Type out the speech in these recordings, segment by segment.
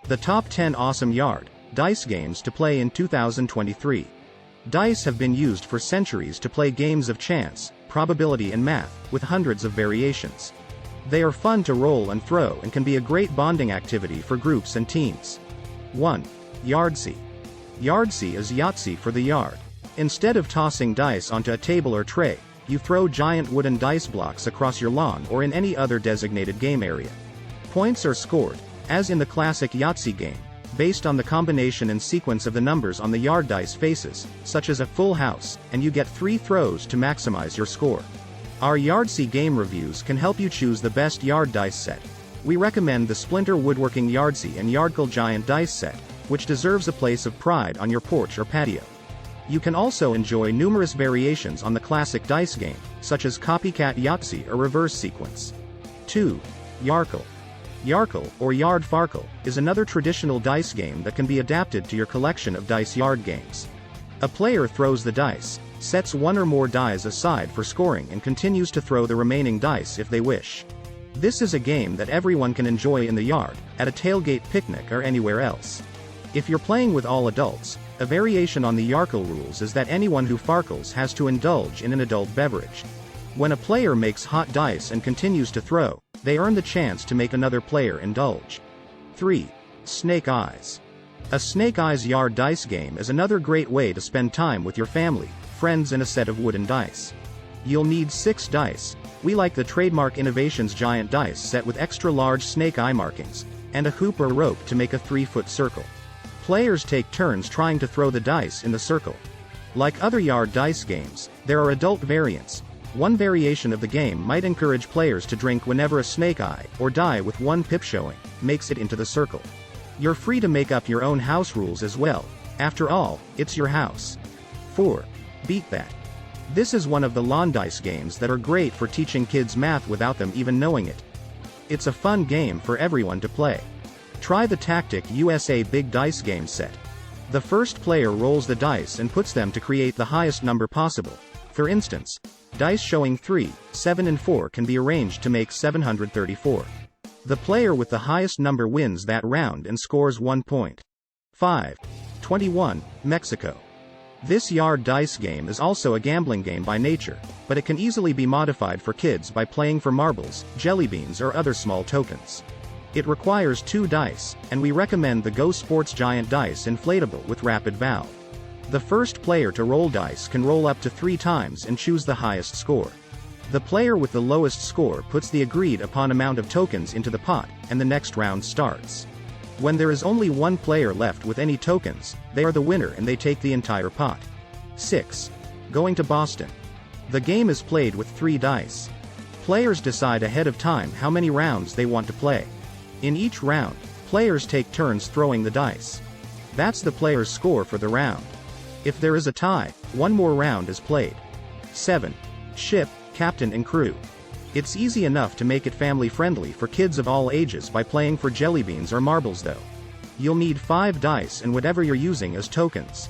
The top 10 awesome yard dice games to play in 2023. Dice have been used for centuries to play games of chance, probability and math, with hundreds of variations. They are fun to roll and throw and can be a great bonding activity for groups and teams. 1. Yahtzee. Yahtzee is Yahtzee for the yard. Instead of tossing dice onto a table or tray, you throw giant wooden dice blocks across your lawn or in any other designated game area. Points are scored, as in the classic Yahtzee game, based on the combination and sequence of the numbers on the yard dice faces, such as a full house, and you get 3 throws to maximize your score. Our Yahtzee game reviews can help you choose the best yard dice set. We recommend the Splinter Woodworking Yahtzee and Yardkill Giant Dice Set, which deserves a place of pride on your porch or patio. You can also enjoy numerous variations on the classic dice game, such as Copycat Yahtzee or Reverse Sequence. 2. Yardkill. Yardkill, or Yard Farkle, is another traditional dice game that can be adapted to your collection of dice yard games. A player throws the dice, sets one or more dice aside for scoring and continues to throw the remaining dice if they wish. This is a game that everyone can enjoy in the yard, at a tailgate picnic or anywhere else. If you're playing with all adults, a variation on the Yardkill rules is that anyone who farkles has to indulge in an adult beverage. When a player makes hot dice and continues to throw, they earn the chance to make another player indulge. 3. Snake Eyes. A Snake Eyes yard dice game is another great way to spend time with your family, friends and a set of wooden dice. You'll need 6 dice. We like the trademark Innovations giant dice set with extra large snake eye markings, and a hoop or rope to make a 3-foot circle. Players take turns trying to throw the dice in the circle. Like other yard dice games, there are adult variants. One variation of the game might encourage players to drink whenever a snake eye, or die with 1 pip showing, makes it into the circle. You're free to make up your own house rules as well. After all, it's your house. 4. Beat That. This is one of the lawn dice games that are great for teaching kids math without them even knowing it. It's a fun game for everyone to play. Try the Tactic USA Big Dice game set. The first player rolls the dice and puts them to create the highest number possible. For instance, dice showing 3, 7 and 4 can be arranged to make 734. The player with the highest number wins that round and scores 1 point. 5. 21, Mexico. This yard dice game is also a gambling game by nature, but it can easily be modified for kids by playing for marbles, jelly beans or other small tokens. It requires 2 dice, and we recommend the Go Sports Giant Dice Inflatable with Rapid Valve. The first player to roll dice can roll up to 3 times and choose the highest score. The player with the lowest score puts the agreed upon amount of tokens into the pot, and the next round starts. When there is only 1 player left with any tokens, they are the winner and they take the entire pot. 6. Going to Boston. The game is played with 3 dice. Players decide ahead of time how many rounds they want to play. In each round, players take turns throwing the dice. That's the player's score for the round. If there is a tie, 1 more round is played. 7. Ship, Captain and Crew. It's easy enough to make it family-friendly for kids of all ages by playing for jelly beans or marbles though. You'll need 5 dice and whatever you're using as tokens.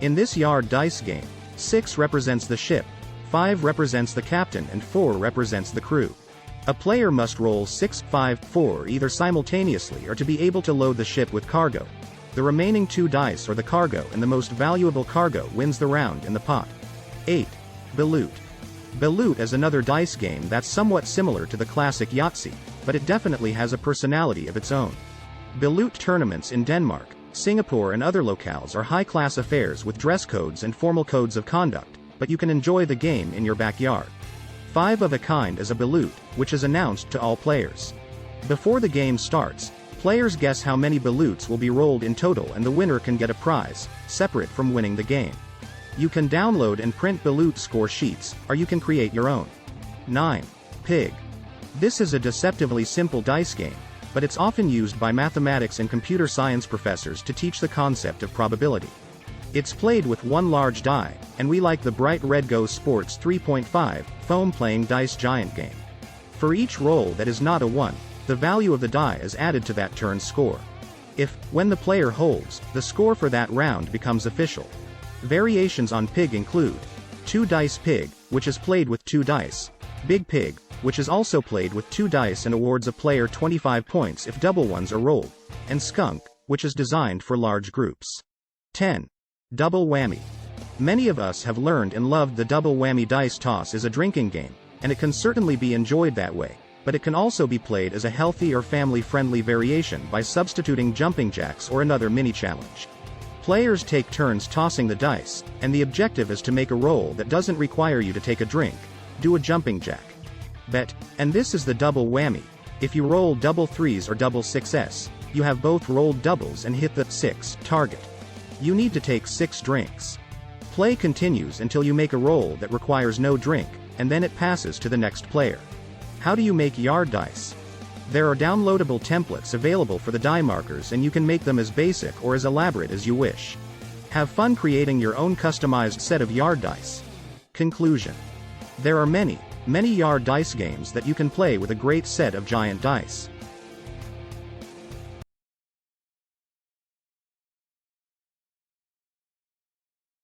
In this yard dice game, 6 represents the ship, 5 represents the captain and 4 represents the crew. A player must roll 6, 5, 4 either simultaneously or to be able to load the ship with cargo. The remaining 2 dice are the cargo and the most valuable cargo wins the round in the pot. 8. Balut. Balut is another dice game that's somewhat similar to the classic Yahtzee, but it definitely has a personality of its own. Balut tournaments in Denmark, Singapore and other locales are high-class affairs with dress codes and formal codes of conduct, but you can enjoy the game in your backyard. 5 of a kind is a balut, which is announced to all players. Before the game starts, players guess how many baluts will be rolled in total and the winner can get a prize, separate from winning the game. You can download and print balut score sheets, or you can create your own. 9. Pig. This is a deceptively simple dice game, but it's often used by mathematics and computer science professors to teach the concept of probability. It's played with 1 large die, and we like the bright red Go Sports 3.5 foam playing dice giant game. For each roll that is not a 1, the value of the die is added to that turn's score. If, when the player holds, the score for that round becomes official. Variations on Pig include 2 dice Pig, which is played with 2 dice, Big Pig, which is also played with 2 dice and awards a player 25 points if double ones are rolled, and Skunk, which is designed for large groups. 10. Double whammy. Many of us have learned and loved the double whammy dice toss as a drinking game, and it can certainly be enjoyed that way, but it can also be played as a healthy or family-friendly variation by substituting jumping jacks or another mini-challenge. Players take turns tossing the dice, and the objective is to make a roll that doesn't require you to take a drink. Do a jumping jack. Bet, and this is the double whammy. If you roll double threes or double sixes, you have both rolled doubles and hit the 6 target. You need to take 6 drinks. Play continues until you make a roll that requires no drink, and then it passes to the next player. How do you make yard dice? There are downloadable templates available for the die markers, and you can make them as basic or as elaborate as you wish. Have fun creating your own customized set of yard dice. Conclusion. There are many yard dice games that you can play with a great set of giant dice.